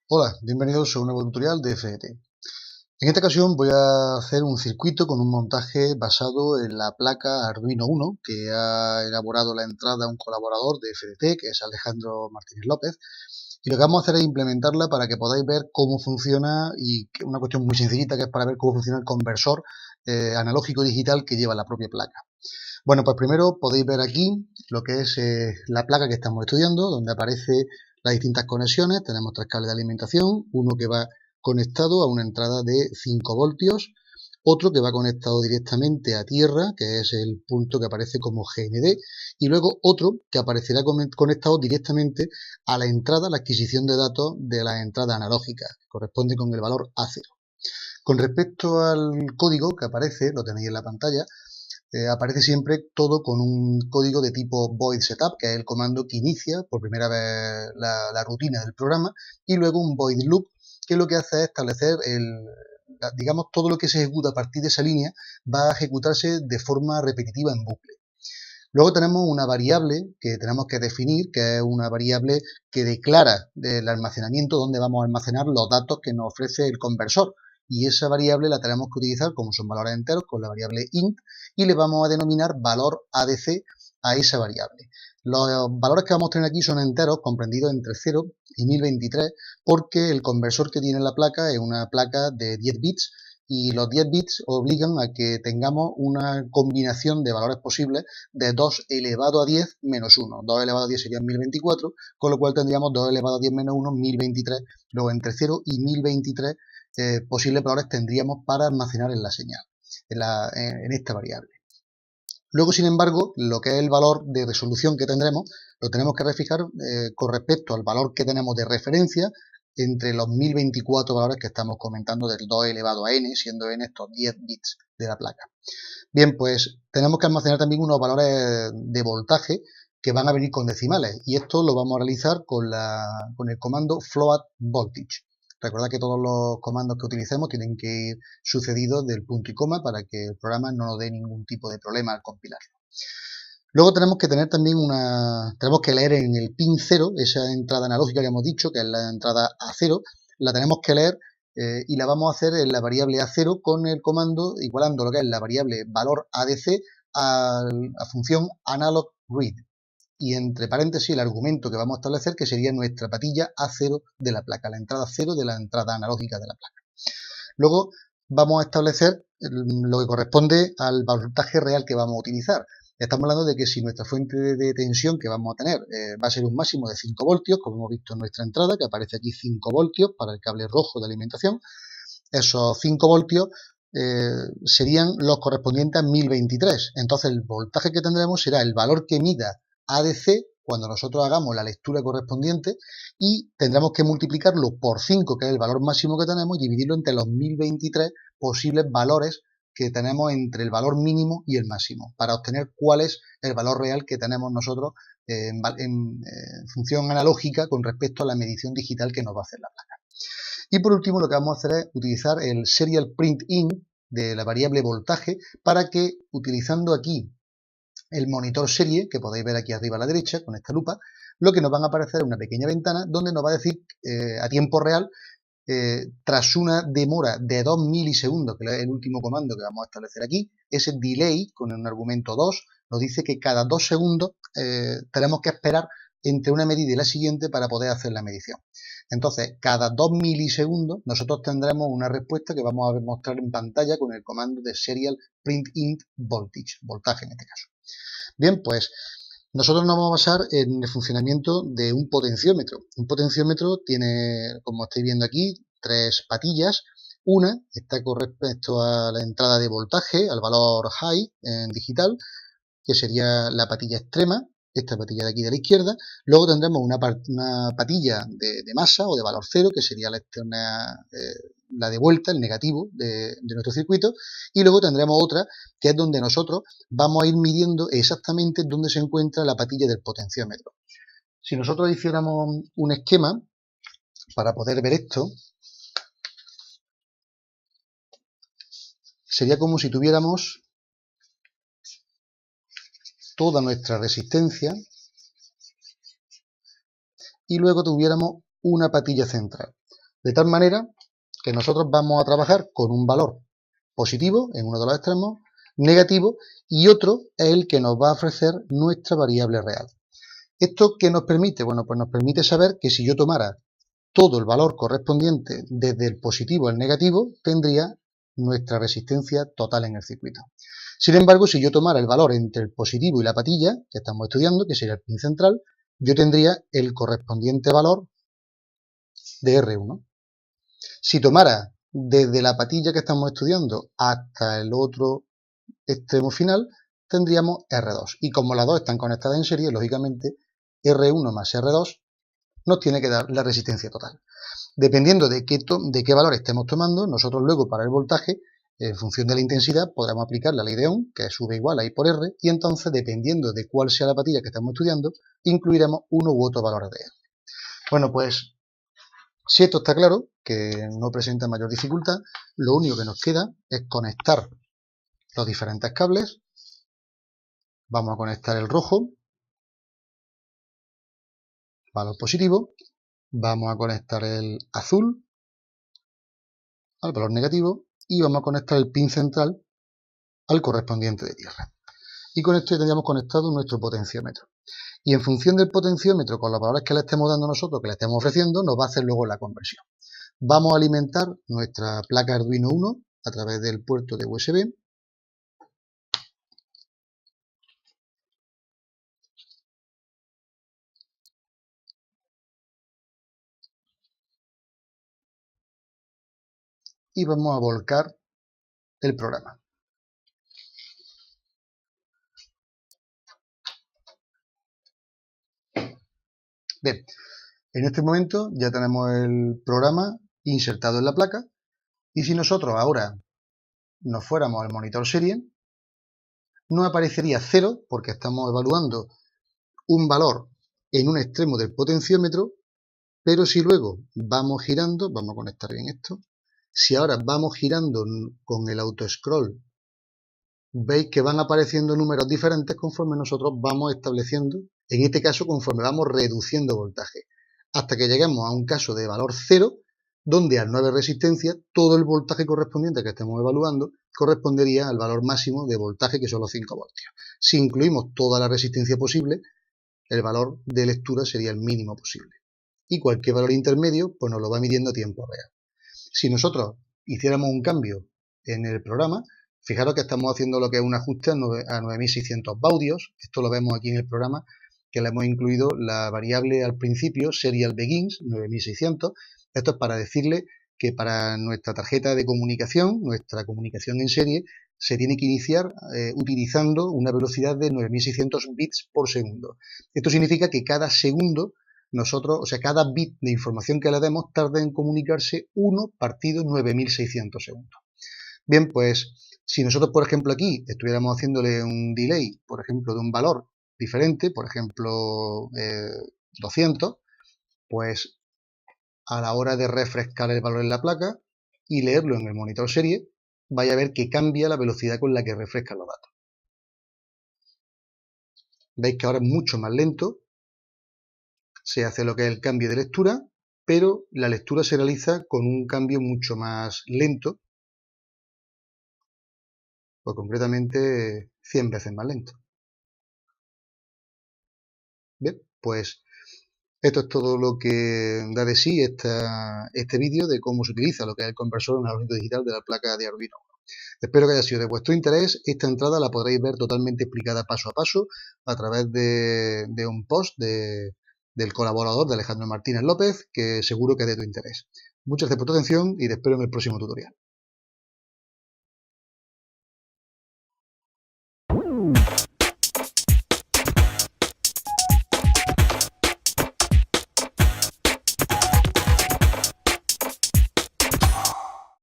Hola, bienvenidos a un nuevo tutorial de FET. En esta ocasión voy a hacer un circuito con un montaje basado en la placa Arduino Uno que ha elaborado la entrada un colaborador de FDT, que es Alejandro Martínez López, y lo que vamos a hacer es implementarla para que podáis ver cómo funciona, y una cuestión muy sencillita que es para ver cómo funciona el conversor analógico digital que lleva la propia placa. Bueno, pues primero podéis ver aquí lo que es la placa que estamos estudiando, donde aparece las distintas conexiones. Tenemos tres cables de alimentación, uno que va conectado a una entrada de 5 voltios, otro que va conectado directamente a tierra, que es el punto que aparece como GND, y luego otro que aparecerá conectado directamente a la entrada, la adquisición de datos de la entrada analógica, que corresponde con el valor A0. Con respecto al código que aparece, lo tenéis en la pantalla, aparece siempre todo con un código de tipo void setup, que es el comando que inicia por primera vez la rutina del programa, y luego un void loop, que lo que hace es establecer digamos, todo lo que se ejecuta a partir de esa línea va a ejecutarse de forma repetitiva en bucle. Luego tenemos una variable que tenemos que definir, que es una variable que declara el almacenamiento, donde vamos a almacenar los datos que nos ofrece el conversor. Y esa variable la tenemos que utilizar, como son valores enteros, con la variable int, y le vamos a denominar valor ADC a esa variable. Los valores que vamos a tener aquí son enteros, comprendidos entre 0 y 1023, porque el conversor que tiene la placa es una placa de 10 bits, y los 10 bits obligan a que tengamos una combinación de valores posibles de 2 elevado a 10 menos 1. 2 elevado a 10 serían 1024, con lo cual tendríamos 2 elevado a 10 menos 1, 1023. Luego entre 0 y 1023 posibles valores tendríamos para almacenar en la señal, en esta variable. Luego, sin embargo, lo que es el valor de resolución que tendremos, lo tenemos que refijar con respecto al valor que tenemos de referencia entre los 1024 valores que estamos comentando del 2 elevado a n, siendo n estos 10 bits de la placa. Bien, pues tenemos que almacenar también unos valores de voltaje que van a venir con decimales, y esto lo vamos a realizar con el comando float voltage. Recordad que todos los comandos que utilicemos tienen que ir sucedidos del punto y coma para que el programa no nos dé ningún tipo de problema al compilarlo. Luego tenemos que tener también tenemos que leer en el pin 0, esa entrada analógica que hemos dicho, que es la entrada A0, la tenemos que leer y la vamos a hacer en la variable A0 con el comando igualando lo que es la variable valor ADC a la función analog read. Y entre paréntesis el argumento que vamos a establecer, que sería nuestra patilla A0 de la placa, la entrada 0 de la entrada analógica de la placa. Luego vamos a establecer lo que corresponde al voltaje real que vamos a utilizar. Estamos hablando de que si nuestra fuente de tensión que vamos a tener va a ser un máximo de 5 voltios, como hemos visto en nuestra entrada, que aparece aquí 5 voltios para el cable rojo de alimentación, esos 5 voltios serían los correspondientes a 1023. Entonces el voltaje que tendremos será el valor que mida ADC cuando nosotros hagamos la lectura correspondiente, y tendremos que multiplicarlo por 5, que es el valor máximo que tenemos, y dividirlo entre los 1023 posibles valores que tenemos entre el valor mínimo y el máximo, para obtener cuál es el valor real que tenemos nosotros en función analógica con respecto a la medición digital que nos va a hacer la placa. Y por último, lo que vamos a hacer es utilizar el serial print in de la variable voltaje, para que, utilizando aquí el monitor serie, que podéis ver aquí arriba a la derecha con esta lupa, lo que nos van a aparecer es una pequeña ventana donde nos va a decir a tiempo real, tras una demora de 2 milisegundos, que es el último comando que vamos a establecer aquí, ese delay con un argumento 2 nos dice que cada 2 segundos tenemos que esperar entre una medida y la siguiente para poder hacer la medición. Entonces, cada 2 milisegundos nosotros tendremos una respuesta que vamos a mostrar en pantalla con el comando de serial print int voltage, voltaje en este caso. Bien, pues nosotros nos vamos a basar en el funcionamiento de un potenciómetro. Un potenciómetro tiene, como estáis viendo aquí, tres patillas. Una está con respecto a la entrada de voltaje, al valor high en digital, que sería la patilla extrema, esta patilla de aquí de la izquierda. Luego tendremos una patilla de masa o de valor cero, que sería la externa, la de vuelta, el negativo de nuestro circuito. Y luego tendremos otra, que es donde nosotros vamos a ir midiendo exactamente dónde se encuentra la patilla del potenciómetro. Si nosotros hiciéramos un esquema para poder ver esto, sería como si tuviéramos toda nuestra resistencia y luego tuviéramos una patilla central. De tal manera que nosotros vamos a trabajar con un valor positivo en uno de los extremos, negativo, y otro es el que nos va a ofrecer nuestra variable real. ¿Esto qué nos permite? Bueno, pues nos permite saber que si yo tomara todo el valor correspondiente desde el positivo al negativo, tendría nuestra resistencia total en el circuito. Sin embargo, si yo tomara el valor entre el positivo y la patilla, que estamos estudiando, que sería el pin central, yo tendría el correspondiente valor de R1. Si tomara desde la patilla que estamos estudiando hasta el otro extremo final, tendríamos R2. Y como las dos están conectadas en serie, lógicamente, R1 más R2 nos tiene que dar la resistencia total. Dependiendo de qué valor estemos tomando, nosotros luego para el voltaje, en función de la intensidad, podremos aplicar la ley de Ohm, que es V igual a I por R, y entonces, dependiendo de cuál sea la patilla que estamos estudiando, incluiremos uno u otro valor de R. Bueno, pues, si esto está claro, que no presenta mayor dificultad, lo único que nos queda es conectar los diferentes cables. Vamos a conectar el rojo, valor positivo, vamos a conectar el azul al valor negativo y vamos a conectar el pin central al correspondiente de tierra. Y con esto ya tendríamos conectado nuestro potenciómetro. Y en función del potenciómetro, con los valores que le estemos dando nosotros, que le estemos ofreciendo, nos va a hacer luego la conversión. Vamos a alimentar nuestra placa Arduino 1 a través del puerto de USB. Y vamos a volcar el programa. Bien, en este momento ya tenemos el programa insertado en la placa y si nosotros ahora nos fuéramos al monitor serie, no aparecería 0 porque estamos evaluando un valor en un extremo del potenciómetro, pero si luego vamos girando, vamos a conectar bien esto, si ahora vamos girando con el auto-scroll, veis que van apareciendo números diferentes conforme nosotros vamos estableciendo, en este caso conforme vamos reduciendo voltaje, hasta que lleguemos a un caso de valor 0, donde al no haber resistencia, todo el voltaje correspondiente que estemos evaluando correspondería al valor máximo de voltaje, que son los 5 voltios. Si incluimos toda la resistencia posible, el valor de lectura sería el mínimo posible. Y cualquier valor intermedio, pues nos lo va midiendo a tiempo real. Si nosotros hiciéramos un cambio en el programa, fijaros que estamos haciendo lo que es un ajuste a 9600 baudios. Esto lo vemos aquí en el programa, que le hemos incluido la variable al principio, serial begins, 9600. Esto es para decirle que para nuestra tarjeta de comunicación, nuestra comunicación en serie, se tiene que iniciar utilizando una velocidad de 9600 bits por segundo. Esto significa que cada segundo nosotros, o sea, cada bit de información que le demos tarda en comunicarse 1 partido 9600 segundos. Bien, pues si nosotros, por ejemplo, aquí estuviéramos haciéndole un delay, por ejemplo, de un valor diferente, por ejemplo, 200, pues a la hora de refrescar el valor en la placa y leerlo en el monitor serie, vaya a ver que cambia la velocidad con la que refresca los datos. Veis que ahora es mucho más lento, se hace lo que es el cambio de lectura, pero la lectura se realiza con un cambio mucho más lento, o concretamente 100 veces más lento. Bien, pues esto es todo lo que da de sí este vídeo de cómo se utiliza lo que es el conversor analógico digital de la placa de Arduino. Espero que haya sido de vuestro interés. Esta entrada la podréis ver totalmente explicada paso a paso a través de un post del colaborador de Alejandro Martínez López, que seguro que es de tu interés. Muchas gracias por tu atención y te espero en el próximo tutorial.